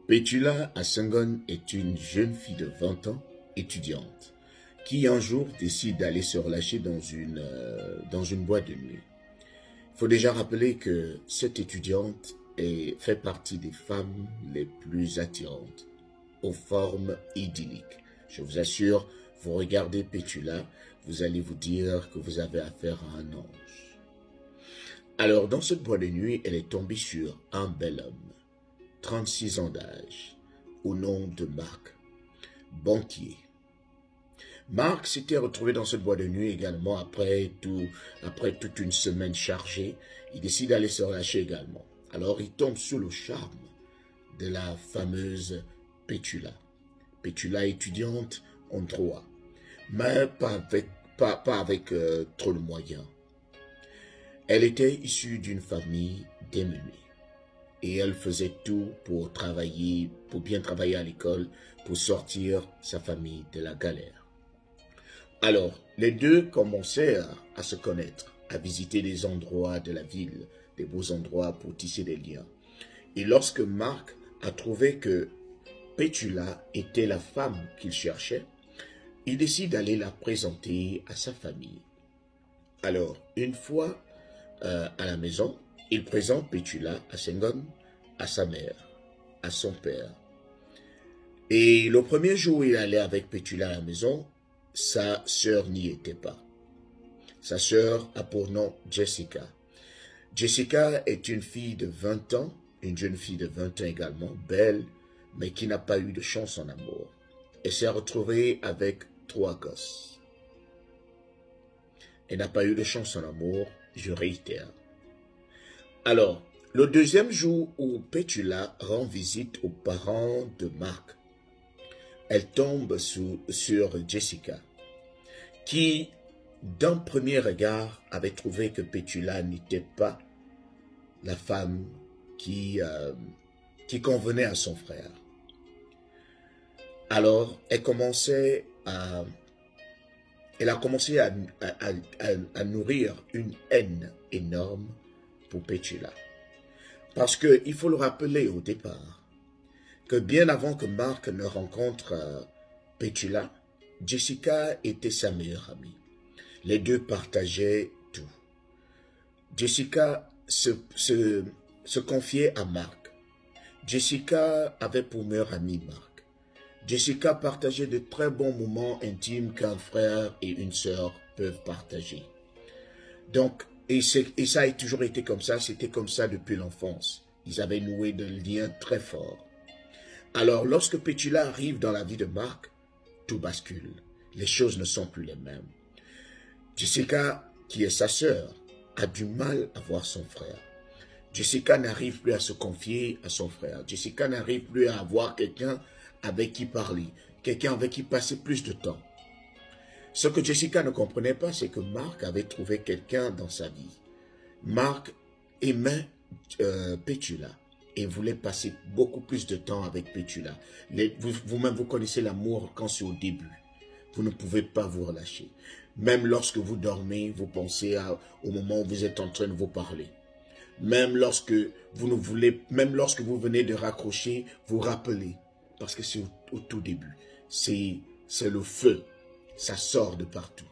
Petula Asengon est une jeune fille de 20 ans, étudiante, qui un jour décide d'aller se relâcher dans une boîte de nuit. Il faut déjà rappeler que cette étudiante fait partie des femmes les plus attirantes, aux formes idylliques. Je vous assure, vous regardez Petula, vous allez vous dire que vous avez affaire à un ange. Alors, dans cette boîte de nuit, elle est tombée sur un bel homme, 36 ans d'âge, au nom de Marc, banquier. Marc s'était retrouvé dans cette boîte de nuit également après toute une semaine chargée. Il décide d'aller se relâcher également. Alors il tombe sous le charme de la fameuse Petula. Petula étudiante en droit, mais pas avec trop de moyens. Elle était issue d'une famille démunie. Et elle faisait tout pour bien travailler à l'école, pour sortir sa famille de la galère. Alors, les deux commencèrent à se connaître, à visiter des endroits de la ville, des beaux endroits pour tisser des liens. Et lorsque Marc a trouvé que Petula était la femme qu'il cherchait, il décide d'aller la présenter à sa famille. Alors, une fois à la maison, il présente Petula à Sengon, à sa mère, à son père. Et le premier jour où il allait avec Petula à la maison, sa sœur n'y était pas. Sa sœur a pour nom Jessica. Jessica est une fille de 20 ans, une jeune fille de 20 ans également, belle, mais qui n'a pas eu de chance en amour. Elle s'est retrouvée avec 3 gosses. Elle n'a pas eu de chance en amour, je réitère. Alors, le deuxième jour où Petula rend visite aux parents de Marc, elle tombe sur Jessica, qui, d'un premier regard, avait trouvé que Petula n'était pas la femme qui convenait à son frère. Alors, elle a commencé à nourrir une haine énorme pour Petula. Parce qu'il faut le rappeler au départ, que bien avant que Marc ne rencontre Petula, Jessica était sa meilleure amie. Les deux partageaient tout. Jessica se confiait à Marc. Jessica avait pour meilleur ami Marc. Jessica partageait de très bons moments intimes qu'un frère et une sœur peuvent partager. Donc, et ça a toujours été comme ça, c'était comme ça depuis l'enfance. Ils avaient noué de liens très forts. Alors, lorsque Petula arrive dans la vie de Marc, tout bascule. Les choses ne sont plus les mêmes. Jessica, qui est sa sœur, a du mal à voir son frère. Jessica n'arrive plus à se confier à son frère. Jessica n'arrive plus à avoir quelqu'un avec qui parler, quelqu'un avec qui passer plus de temps. Ce que Jessica ne comprenait pas, c'est que Marc avait trouvé quelqu'un dans sa vie. Marc aimait Petula et voulait passer beaucoup plus de temps avec Petula. Vous-même, vous connaissez l'amour quand c'est au début. Vous ne pouvez pas vous relâcher. Même lorsque vous dormez, vous pensez au moment où vous êtes en train de vous parler. Même lorsque même lorsque vous venez de raccrocher, vous rappelez. Parce que c'est au tout début. C'est le feu. Ça sort de partout.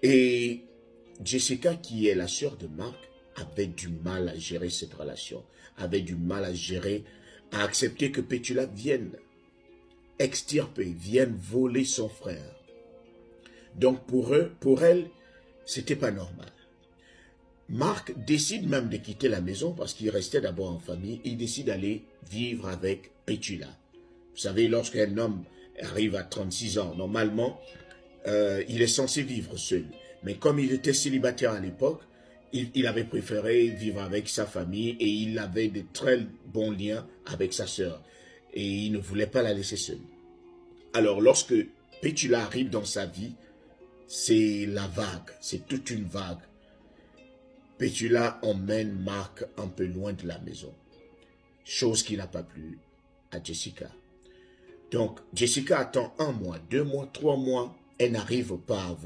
Et Jessica, qui est la sœur de Marc, avait du mal à gérer cette relation. Avait du mal à accepter que Petula vienne extirper, vienne voler son frère. Donc pour elle, c'était pas normal. Marc décide même de quitter la maison parce qu'il restait d'abord en famille. Il décide d'aller vivre avec Petula. Vous savez, lorsqu'un homme arrive à 36 ans, normalement, il est censé vivre seul. Mais comme il était célibataire à l'époque, il avait préféré vivre avec sa famille et il avait de très bons liens avec sa sœur. Et il ne voulait pas la laisser seule. Alors, lorsque Petula arrive dans sa vie, c'est la vague, c'est toute une vague. Petula emmène Marc un peu loin de la maison, chose qui n'a pas plu à Jessica. Donc, Jessica attend 1 mois, 2 mois, 3 mois, elle n'arrive pas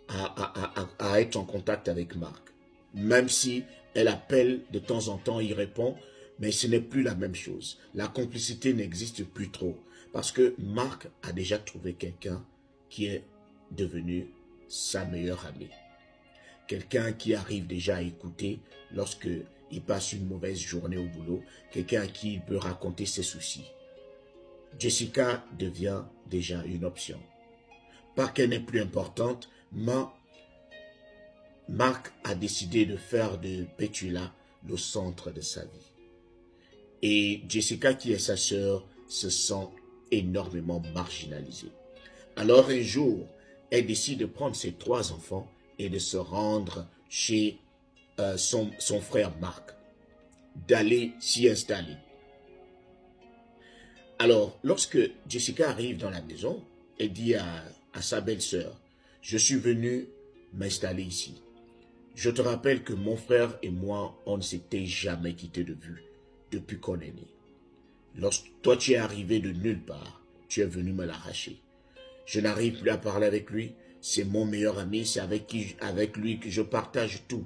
à être en contact avec Marc. Même si elle appelle de temps en temps, il répond, Mais ce n'est plus la même chose. La complicité n'existe plus trop. Parce que Marc a déjà trouvé quelqu'un qui est devenu sa meilleure amie. Quelqu'un qui arrive déjà à écouter lorsque il passe une mauvaise journée au boulot. Quelqu'un à qui il peut raconter ses soucis. Jessica devient déjà une option. Pas qu'elle n'est plus importante, mais Marc a décidé de faire de Petula le centre de sa vie. Et Jessica, qui est sa sœur, se sent énormément marginalisée. Alors un jour, elle décide de prendre ses 3 enfants et de se rendre chez son frère Marc, d'aller s'y installer. Alors, lorsque Jessica arrive dans la maison, elle dit à sa belle-sœur, « Je suis venu m'installer ici. Je te rappelle que mon frère et moi, on ne s'était jamais quittés de vue depuis qu'on est né. Lorsque toi tu es arrivé de nulle part, tu es venu me l'arracher. Je n'arrive plus à parler avec lui, c'est mon meilleur ami, c'est avec lui que je partage tout.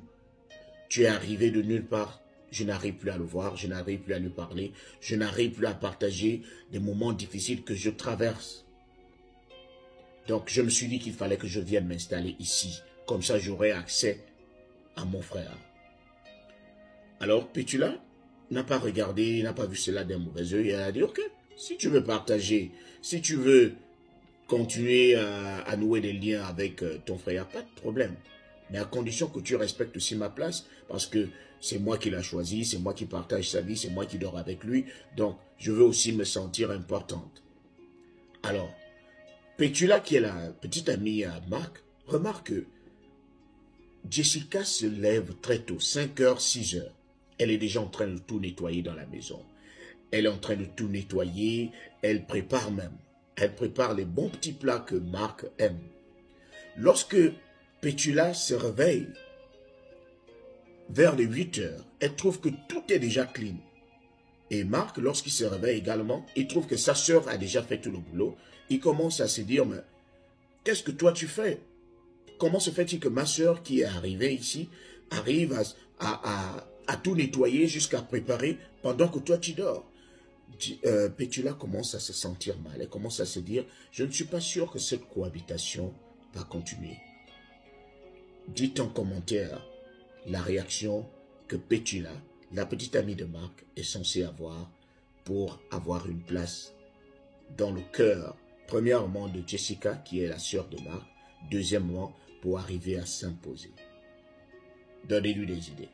Tu es arrivé de nulle part, je n'arrive plus à le voir, je n'arrive plus à lui parler, je n'arrive plus à partager des moments difficiles que je traverse. Donc je me suis dit qu'il fallait que je vienne m'installer ici, comme ça j'aurai accès à mon frère. » Alors Petula n'a pas regardé, n'a pas vu cela d'un mauvais œil, elle a dit, « Ok, si tu veux partager, si tu veux continuer à nouer des liens avec ton frère, pas de problème. Mais à condition que tu respectes aussi ma place, parce que c'est moi qui l'ai choisi, c'est moi qui partage sa vie, c'est moi qui dors avec lui, donc je veux aussi me sentir importante. » Alors, Petula, qui est la petite amie à Marc, remarque que Jessica se lève très tôt, 5h, 6h. Elle est déjà en train de tout nettoyer dans la maison. Elle est en train de tout nettoyer, elle prépare même. Elle prépare les bons petits plats que Marc aime. Lorsque Petula se réveille, vers les 8h, elle trouve que tout est déjà clean. Et Marc, lorsqu'il se réveille également, il trouve que sa sœur a déjà fait tout le boulot. Il commence à se dire, mais qu'est-ce que toi tu fais? Comment se fait-il que ma sœur qui est arrivée ici arrive à tout nettoyer jusqu'à préparer pendant que toi tu dors? Petula commence à se sentir mal. Elle commence à se dire, je ne suis pas sûr que cette cohabitation va continuer. Dites en commentaire la réaction que Petula, la petite amie de Marc, est censée avoir pour avoir une place dans le cœur, premièrement de Jessica, qui est la sœur de Marc, deuxièmement, pour arriver à s'imposer. Donnez-lui des idées.